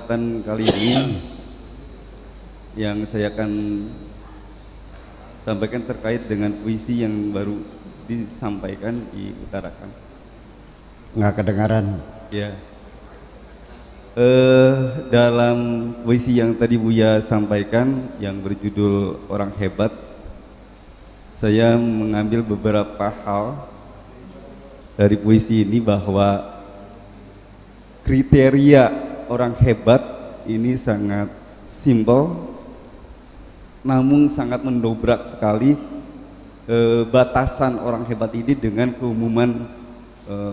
kesempatan kali ini yang saya akan sampaikan terkait dengan puisi yang baru disampaikan, diutarakan. Nggak kedengaran. Ya. Dalam puisi yang tadi Buya sampaikan yang berjudul Orang Hebat, saya mengambil beberapa hal dari puisi ini bahwa kriteria orang hebat ini sangat simpel, namun sangat mendobrak sekali batasan orang hebat ini dengan keumuman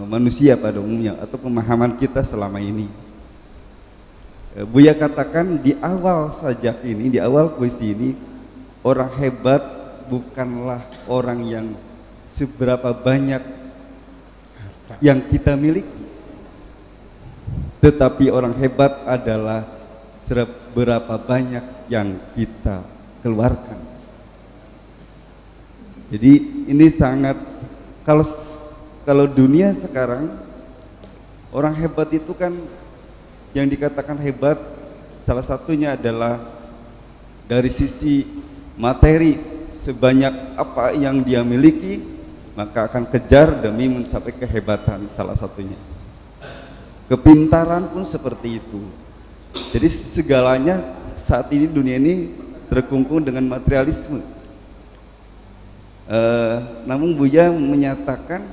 manusia pada umumnya atau pemahaman kita selama ini. Buya katakan di awal sajak ini, di awal puisi ini, orang hebat bukanlah orang yang seberapa banyak yang kita miliki, tetapi orang hebat adalah seberapa banyak yang kita keluarkan. Jadi ini sangat, kalau dunia sekarang orang hebat itu kan yang dikatakan hebat salah satunya adalah dari sisi materi, sebanyak apa yang dia miliki maka akan kejar demi mencapai kehebatan, salah satunya. Kepintaran pun seperti itu. Jadi segalanya saat ini dunia ini terkungkung dengan materialisme. Namun Buya menyatakan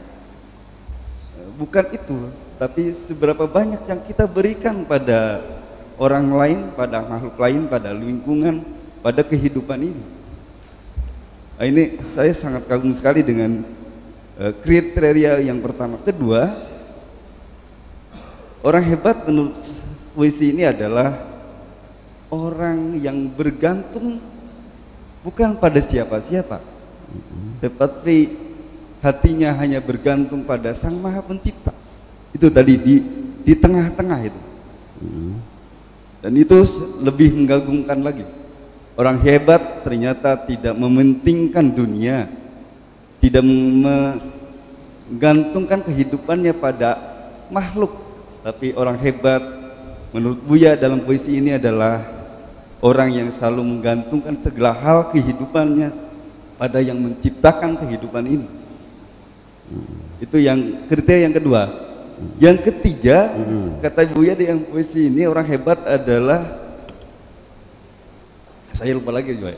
bukan itu, tapi seberapa banyak yang kita berikan pada orang lain, pada makhluk lain, pada lingkungan, pada kehidupan ini. Nah, ini saya sangat kagum sekali dengan kriteria yang pertama. Kedua, orang hebat menurut puisi ini adalah orang yang bergantung bukan pada siapa-siapa, tetapi hatinya hanya bergantung pada Sang Maha Pencipta. Itu tadi di tengah-tengah itu. Dan itu lebih mengagumkan lagi. Orang hebat ternyata tidak mementingkan dunia, tidak menggantungkan kehidupannya pada makhluk, tapi orang hebat menurut Buya dalam puisi ini adalah orang yang selalu menggantungkan segala hal kehidupannya pada yang menciptakan kehidupan ini. Itu yang kriteria yang kedua. Yang ketiga, kata Buya di yang puisi ini, orang hebat adalah, saya lupa lagi juga.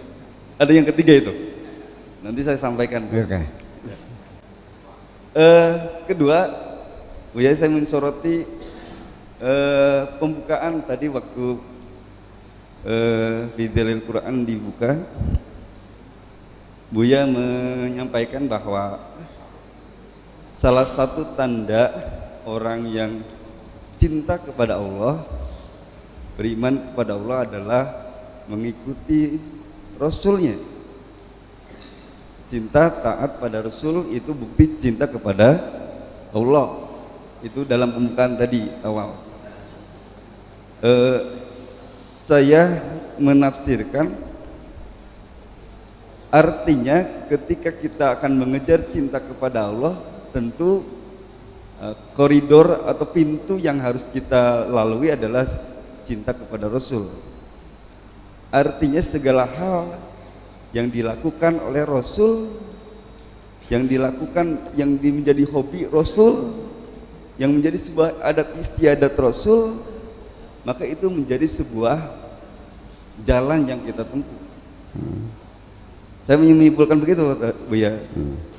Ada yang ketiga itu. Nanti saya sampaikan. Oke. Kedua, Buya saya mensoroti pembukaan tadi waktu di Dalil Quran dibuka. Buya menyampaikan bahwa salah satu tanda orang yang cinta kepada Allah, beriman kepada Allah adalah mengikuti Rasulnya. Cinta taat pada Rasul itu bukti cinta kepada Allah. Itu dalam pembukaan tadi awal. Saya menafsirkan artinya ketika kita akan mengejar cinta kepada Allah, tentu koridor atau pintu yang harus kita lalui adalah cinta kepada Rasul. Artinya segala hal yang dilakukan oleh Rasul, yang dilakukan, yang menjadi hobi Rasul, yang menjadi sebuah adat istiadat Rasul, maka itu menjadi sebuah jalan yang kita tempuh. Saya menyimpulkan begitu, Bu ya.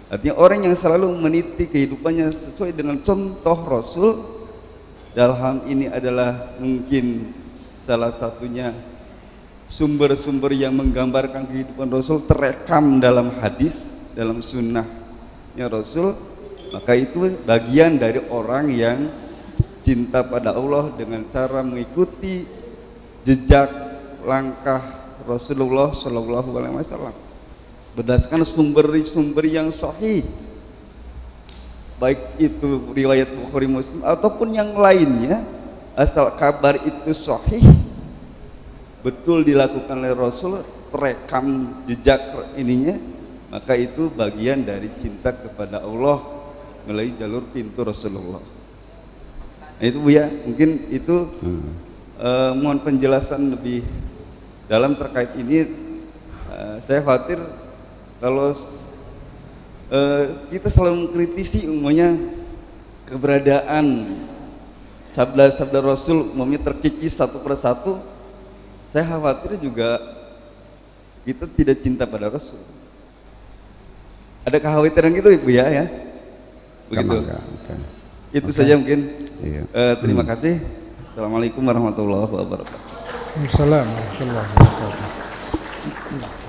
Artinya orang yang selalu meniti kehidupannya sesuai dengan contoh Rasul, dalam hal ini adalah mungkin salah satunya sumber-sumber yang menggambarkan kehidupan Rasul terekam dalam hadis, dalam sunnahnya Rasul, maka itu bagian dari orang yang cinta pada Allah dengan cara mengikuti jejak langkah Rasulullah Shallallahu Alaihi Wasallam berdasarkan sumber-sumber yang sahih, baik itu riwayat Bukhari Muslim ataupun yang lainnya, asal kabar itu sahih, betul dilakukan oleh Rasul, terekam jejak ininya, maka itu bagian dari cinta kepada Allah melalui jalur pintu Rasulullah. Nah, itu Bu ya, mungkin itu mohon penjelasan lebih dalam terkait ini. Saya khawatir kalau kita selalu mengkritisi umumnya keberadaan sabda-sabda Rasul umumnya terkikis satu persatu, saya khawatir juga kita tidak cinta pada Rasul. Ada kekhawatiran gitu Ibu ya? Begitu. Itu saja mungkin. Iya. Terima kasih. Assalamualaikum warahmatullahi wabarakatuh. Waalaikumsalam warahmatullahi wabarakatuh.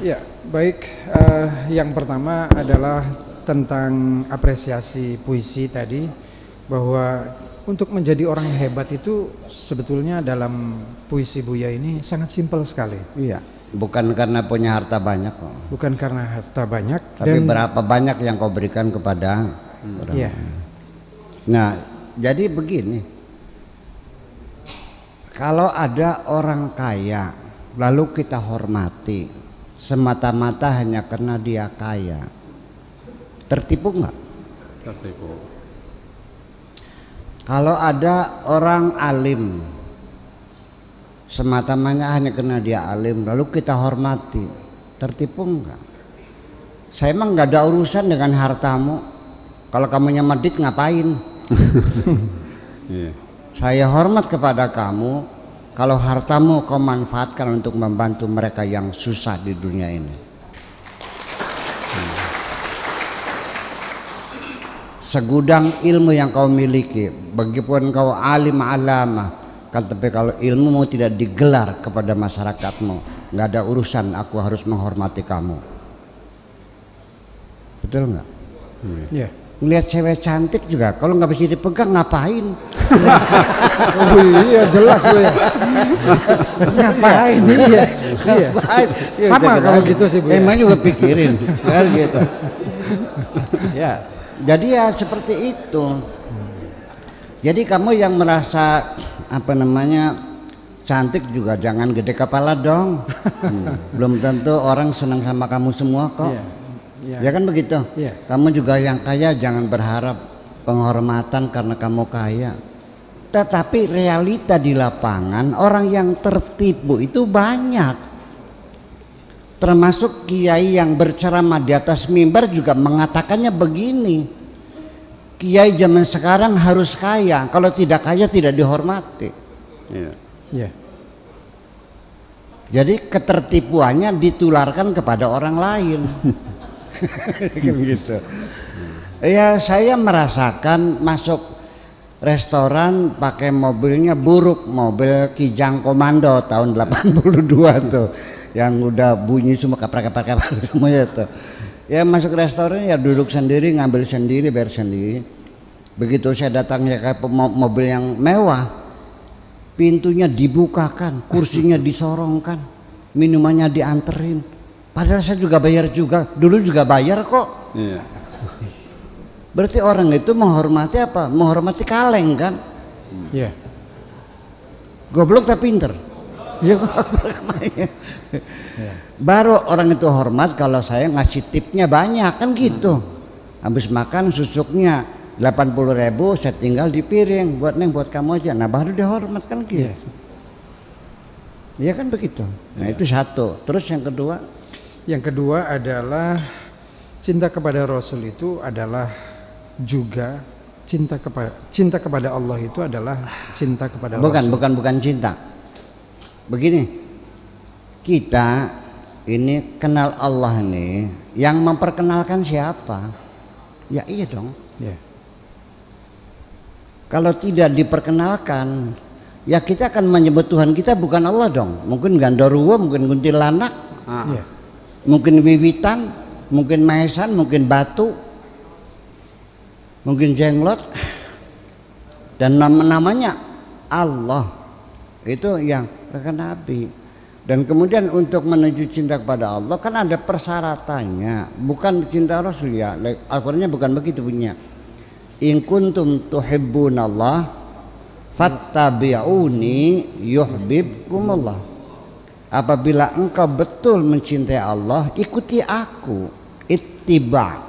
Ya, baik. Yang pertama adalah tentang apresiasi puisi tadi, bahwa untuk menjadi orang yang hebat itu sebetulnya dalam puisi Buya ini sangat simpel sekali. Iya, bukan karena punya harta banyak kok. Bukan karena harta banyak, tapi berapa banyak yang kau berikan kepada orang. Iya. Nah, jadi begini. Kalau ada orang kaya lalu kita hormati semata-mata hanya karena dia kaya, tertipu nggak? Tertipu. Kalau ada orang alim semata-mata hanya karena dia alim lalu kita hormati, tertipu enggak? Saya emang nggak ada urusan dengan hartamu. Kalau kamu nyemedit ngapain? Yeah. Saya hormat kepada kamu kalau hartamu kau manfaatkan untuk membantu mereka yang susah di dunia ini. Segudang ilmu yang kau miliki, begipun kau alim alamah, kan, tapi kalau ilmumu tidak digelar kepada masyarakatmu, nggak ada urusan aku harus menghormati kamu. Betul nggak? Iya. Ngelihat cewek cantik juga kalau nggak bisa dipegang ngapain? Oh iya, jelas Bu ya. Ngapain? Iya. Ngapain? Sama kalau gitu sih Bu. Emang juga pikirin kan gitu. Ya, jadi ya seperti itu. Jadi kamu yang merasa apa namanya cantik juga jangan gede kepala dong. Belum tentu orang senang sama kamu semua kok. Ya kan begitu. Kamu juga yang kaya jangan berharap penghormatan karena kamu kaya. Tetapi realita di lapangan orang yang tertipu itu banyak. Termasuk kiai yang berceramah di atas mimbar juga mengatakannya begini. Kiai zaman sekarang harus kaya, kalau tidak kaya tidak dihormati. Jadi ketertipuannya ditularkan kepada orang lain. Gitu. Ya saya merasakan masuk restoran pakai mobilnya buruk, mobil Kijang Komando tahun 82 tuh, yang udah bunyi semua kaprak-kaprak semuanya tuh. Ya masuk restoran ya duduk sendiri, ngambil sendiri, bayar sendiri. Begitu saya datangnya ke mobil yang mewah, pintunya dibukakan, kursinya disorongkan, minumannya dianterin. Padahal saya juga bayar juga, dulu juga bayar kok. Iya. Berarti orang itu menghormati apa? Menghormati kaleng kan? Iya. Goblok tapi pinter. Ya, baru orang itu hormat kalau saya ngasih tipnya banyak kan gitu. Habis makan susuknya 80.000 saya tinggal di piring, buat neng buat kamu aja. Nah baru dihormat kan gitu. Iya kan begitu. Nah itu satu. Terus yang kedua? Yang kedua adalah cinta kepada Rasul itu adalah juga cinta kepada Allah itu adalah cinta kepada Rasul. Bukan cinta. Begini, kita ini kenal Allah nih, yang memperkenalkan siapa? Ya iya dong. Kalau tidak diperkenalkan, ya kita akan menyebut Tuhan kita bukan Allah dong. Mungkin Gandorwo, mungkin kuntilanak, mungkin wiwitan, mungkin maesan, mungkin batu, mungkin jenglot, dan namanya Allah. Itu yang kata Nabi. Dan kemudian untuk menuju cinta kepada Allah kan ada persyaratannya, bukan cinta Rasul ya. Al-Qur'annya bukan begitu punya. In kuntum tuhibbunallah fattabi'uni yuhibbukumullah. Apabila engkau betul mencintai Allah, ikuti aku. Ittiba,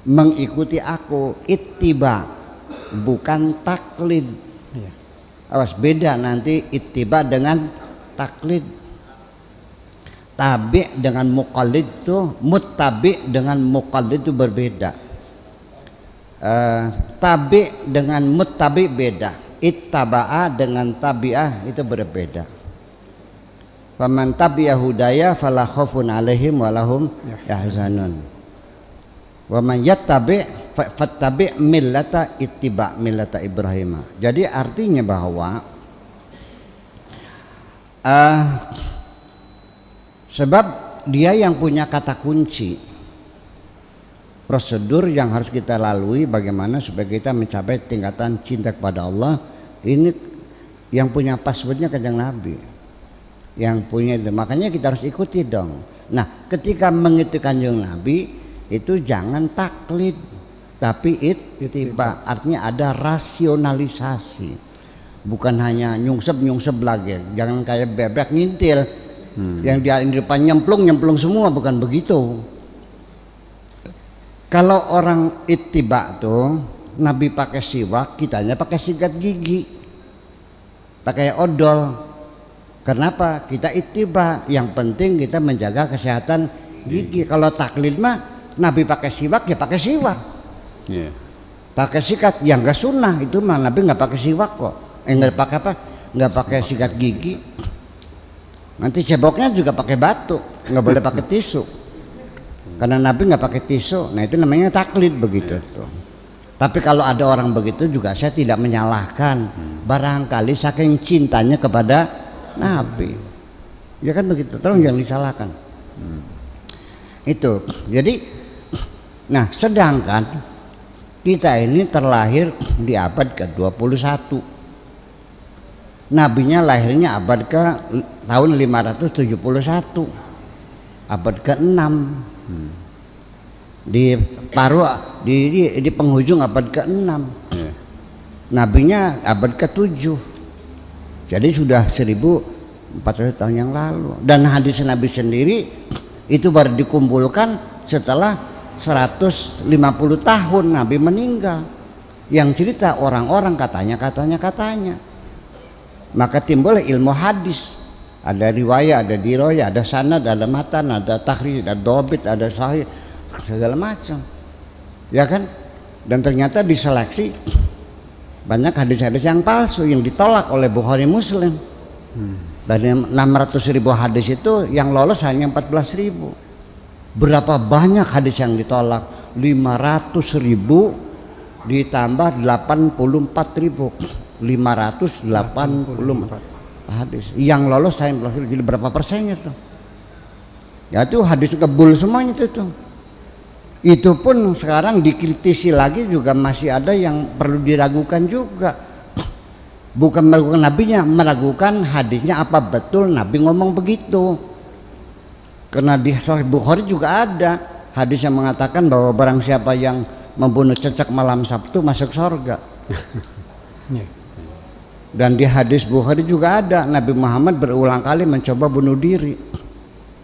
mengikuti aku. Ittiba, bukan taklid. Awas, beda nanti ittiba dengan taklid. Tabi dengan muqallid itu, muttabi dengan muqallid itu berbeda. Tabi dengan muttabi beda. Ittaba'a dengan tabi'ah itu berbeda. Faman tabi'a hudaya fala khaufun 'alaihim wa lahum yahzanun. Wa man yattabi' fattabi' millata ittiba' millata Ibrahim. Jadi artinya bahwa sebab dia yang punya kata kunci, prosedur yang harus kita lalui bagaimana supaya kita mencapai tingkatan cinta kepada Allah. Ini yang punya passwordnya Kanjeng Nabi, yang punya itu. Makanya kita harus ikuti dong. Nah, ketika mengikuti Kanjeng Nabi itu jangan taklid, tapi ittiba. Artinya ada rasionalisasi, bukan hanya nyungsep lagi. Jangan kayak bebek ngintil. Yang di depan nyemplung semua, bukan begitu. Kalau orang ittiba tuh, Nabi pakai siwak, kitanya pakai sikat gigi, pakai odol. Kenapa? Kita ittiba, yang penting kita menjaga kesehatan gigi. Kalau taklid mah Nabi pakai siwak ya pakai siwak, pakai sikat yang enggak sunnah itu mah Nabi nggak pakai siwak kok. Nggak pakai apa? Nggak pakai sikat gigi. Nanti ceboknya juga pakai batu, nggak boleh pakai tisu. Karena Nabi nggak pakai tisu, nah itu namanya taklid begitu tuh. Tapi kalau ada orang begitu juga saya tidak menyalahkan. Barangkali saking cintanya kepada Nabi, ya kan begitu. Tolong jangan disalahkan. Itu. Jadi, nah sedangkan kita ini terlahir di abad ke-21. Nabinya lahirnya abad ke tahun 571, abad ke-6, di paruh di penghujung abad ke-6. Nabinya abad ke-7, jadi sudah 1400 tahun yang lalu. Dan hadis Nabi sendiri itu baru dikumpulkan setelah 150 tahun Nabi meninggal. Yang cerita orang-orang katanya. Maka timbul ilmu hadis, ada riwayat, ada diroya, ada sanad, ada matan, ada takhrij, ada dobit, ada sahih, segala macam, ya kan. Dan ternyata diseleksi banyak hadis-hadis yang palsu yang ditolak oleh Bukhari Muslim. Dari 600.000 hadis itu yang lolos hanya 14.000. Berapa banyak hadis yang ditolak? 500.000 ditambah 84.000, 584 hadis yang lolos saya belum. Jadi berapa persennya tuh? Ya itu hadis kebul semuanya itu. Itu pun sekarang dikritisi lagi juga masih ada yang perlu diragukan juga. Bukan meragukan nabinya, meragukan hadisnya apa betul Nabi ngomong begitu. Karena di Sahih Bukhari juga ada hadis yang mengatakan bahwa barang siapa yang membunuh cecak malam Sabtu masuk surga. Dan di hadis Bukhari juga ada Nabi Muhammad berulang kali mencoba bunuh diri.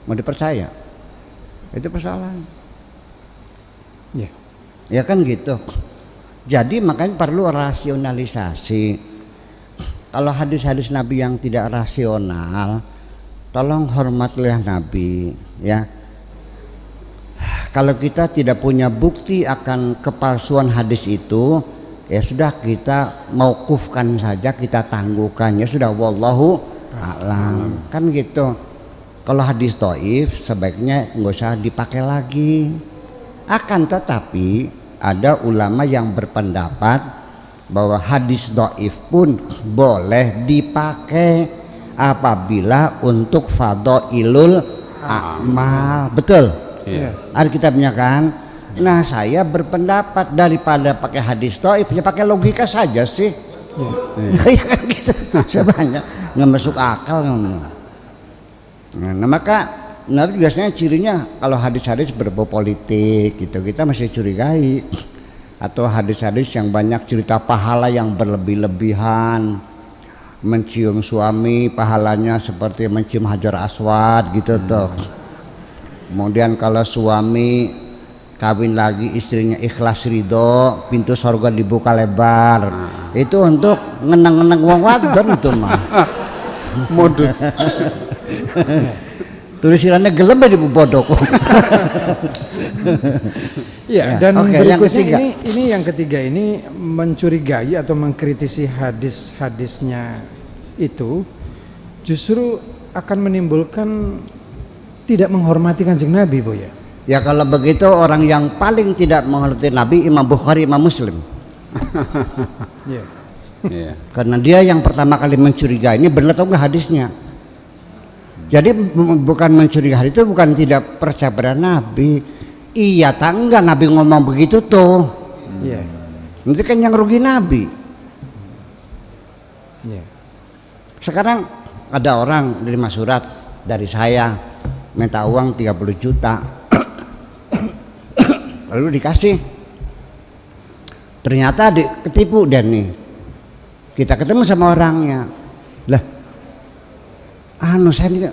Mau dipercaya? Itu persoalan. Ya kan gitu. Jadi makanya perlu rasionalisasi. Kalau hadis-hadis Nabi yang tidak rasional, tolong hormatilah Nabi, ya. Kalau kita tidak punya bukti akan kepalsuan hadis itu, ya sudah kita mauqufkan saja, kita tangguhkan, ya sudah, wallahu a'lam, kan gitu. Kalau hadis dhaif sebaiknya nggak usah dipakai lagi. Akan tetapi ada ulama yang berpendapat bahwa hadis dhaif pun boleh dipakai apabila untuk fadhailul amal. Betul? Ada kitabnya kan? Nah, saya berpendapat daripada pakai hadis dhaif ya pakai logika saja sih. Ya kan gitu. Sebanyak nggak masuk akal ngomong. Nah, maka biasanya cirinya kalau hadis-hadis berbau politik gitu kita masih curigai, atau hadis-hadis yang banyak cerita pahala yang berlebih-lebihan, mencium suami pahalanya seperti mencium Hajar Aswad gitu tuh. Kemudian kalau suami kawin lagi istrinya ikhlas ridho, pintu surga dibuka lebar. Itu untuk ngeneng-ngeneng wong wadon itu mah. Modus. Tulisannya gelem di bodok. Ya, Ya, dan oke, yang berikutnya ketiga. ini yang ketiga ini mencurigai atau mengkritisi hadis-hadisnya itu justru akan menimbulkan tidak menghormati Kanjeng Nabi, Bu ya. Ya kalau begitu orang yang paling tidak menghormati Nabi Imam Bukhari, Imam Muslim. Ya. Iya. Karena dia yang pertama kali mencurigai ini benar atau enggak hadisnya. Jadi bukan mencurigai itu bukan tidak percaya pada Nabi. Iya tangga Nabi ngomong begitu tuh. Iya. Nanti kan yang rugi Nabi. Iya. Sekarang ada orang nerima surat dari saya minta uang 30 juta. Lalu dikasih. Ternyata ketipu dan nih. Kita ketemu sama orangnya. Lah, saya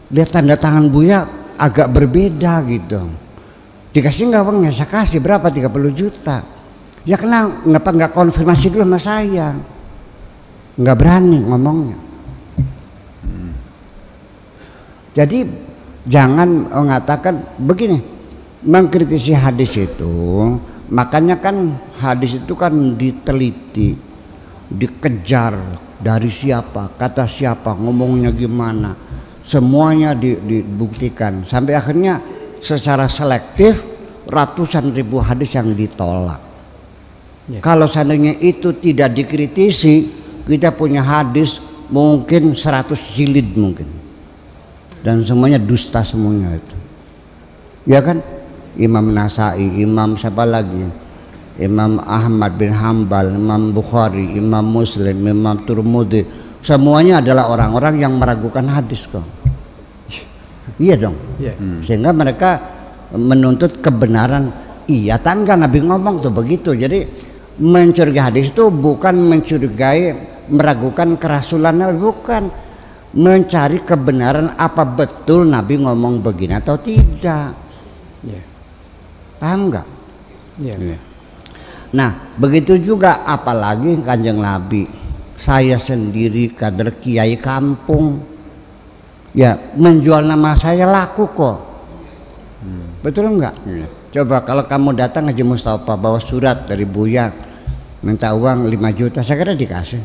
lihat tanda tangan Buya agak berbeda gitu. Dikasih nggak uangnya? Saya kasih berapa? 30 juta. Ya kenapa nggak konfirmasi dulu sama saya? Nggak berani ngomongnya. Jadi jangan mengatakan begini, mengkritisi hadis itu, makanya kan hadis itu kan diteliti, dikejar dari siapa, kata siapa, ngomongnya gimana, semuanya dibuktikan sampai akhirnya secara selektif ratusan ribu hadis yang ditolak. Ya. Kalau seandainya itu tidak dikritisi, kita punya hadis mungkin 100 jilid mungkin, dan semuanya dusta semuanya itu. Ya kan? Imam Nasai, Imam siapa lagi? Imam Ahmad bin Hambal, Imam Bukhari, Imam Muslim, Imam Tirmidzi, semuanya adalah orang-orang yang meragukan hadis kok. Iya dong. Iya. Sehingga mereka menuntut kebenaran. Iya tangga Nabi ngomong tuh begitu. Jadi mencurigai hadis itu bukan mencurigai, meragukan kerasulannya, bukan. Mencari kebenaran apa betul Nabi ngomong begini atau tidak. Iya. Paham nggak? Iya. Iya. Nah begitu juga apalagi Kanjeng Nabi. Saya sendiri kader kiai kampung, ya menjual nama saya laku kok. Betul enggak? Iya. Coba kalau kamu datang Haji Mustafa bawa surat dari Buya minta uang 5 juta, saya kira dikasih.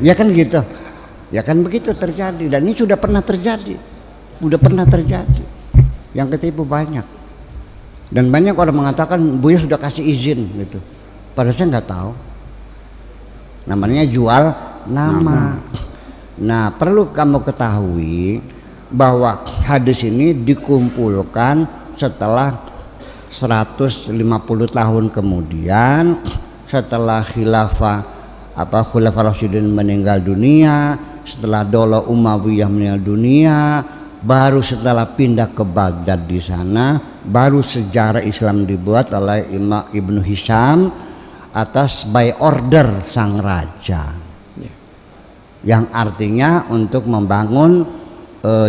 Ya kan gitu. Ya kan begitu terjadi, dan ini sudah pernah terjadi. Udah pernah terjadi. Yang ketipu banyak. Dan banyak orang mengatakan Buya sudah kasih izin gitu. Padahal saya nggak tahu. Namanya jual nama. Nah, perlu kamu ketahui bahwa hadis ini dikumpulkan setelah 150 tahun kemudian, setelah khilafah Khulafaur Rasyidin meninggal dunia, setelah Daulah Umayyah meninggal dunia, baru setelah pindah ke Baghdad di sana, baru sejarah Islam dibuat oleh Imam Ibnu Hisham atas by order sang raja. Yang artinya untuk membangun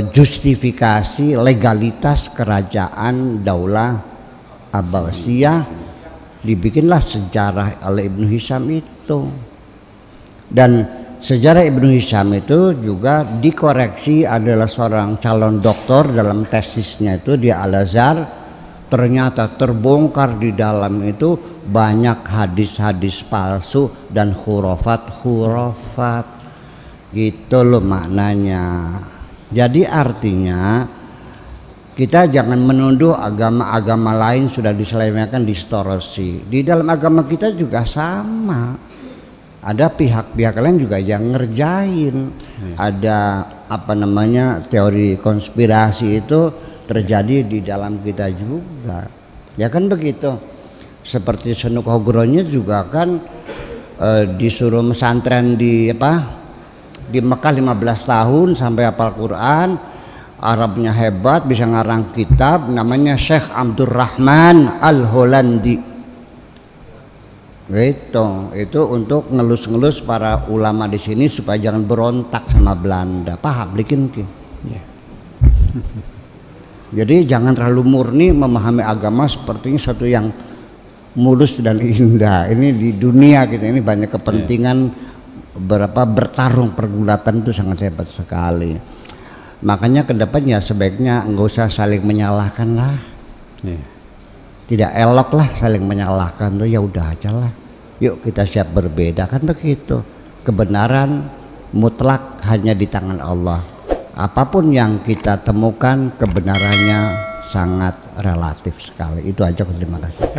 justifikasi legalitas kerajaan Daulah Abbasiyah, dibikinlah sejarah oleh Ibnu Hisham itu. Dan sejarah Ibnu Hisham itu juga dikoreksi, adalah seorang calon doktor dalam tesisnya itu di Al-Azhar. Ternyata terbongkar di dalam itu banyak hadis-hadis palsu dan khurafat gitu loh maknanya. Jadi artinya kita jangan menuduh agama-agama lain sudah diselewengkan, distorsi. Di dalam agama kita juga sama. Ada pihak-pihak lain juga yang ngerjain. Ada teori konspirasi itu terjadi di dalam kita juga. Ya kan begitu. Seperti Senuk Hogronya juga kan disuruh pesantren di Mekah 15 tahun sampai hafal Quran. Arabnya hebat, bisa ngarang kitab, namanya Syekh Abdurrahman Al-Holandi. Gitu, itu untuk ngelus-ngelus para ulama di sini supaya jangan berontak sama Belanda. Paham bikin ki? Iya. Jadi jangan terlalu murni memahami agama sepertinya suatu yang mulus dan indah. Ini di dunia kita ini banyak kepentingan, bertarung pergulatan itu sangat hebat sekali. Makanya kedepannya sebaiknya nggak usah saling menyalahkan lah. Tidak elok lah saling menyalahkan tuh, ya udah aja lah. Yuk kita siap berbeda, kan begitu. Kebenaran mutlak hanya di tangan Allah. Apapun yang kita temukan kebenarannya sangat relatif sekali. Itu aja, terima kasih.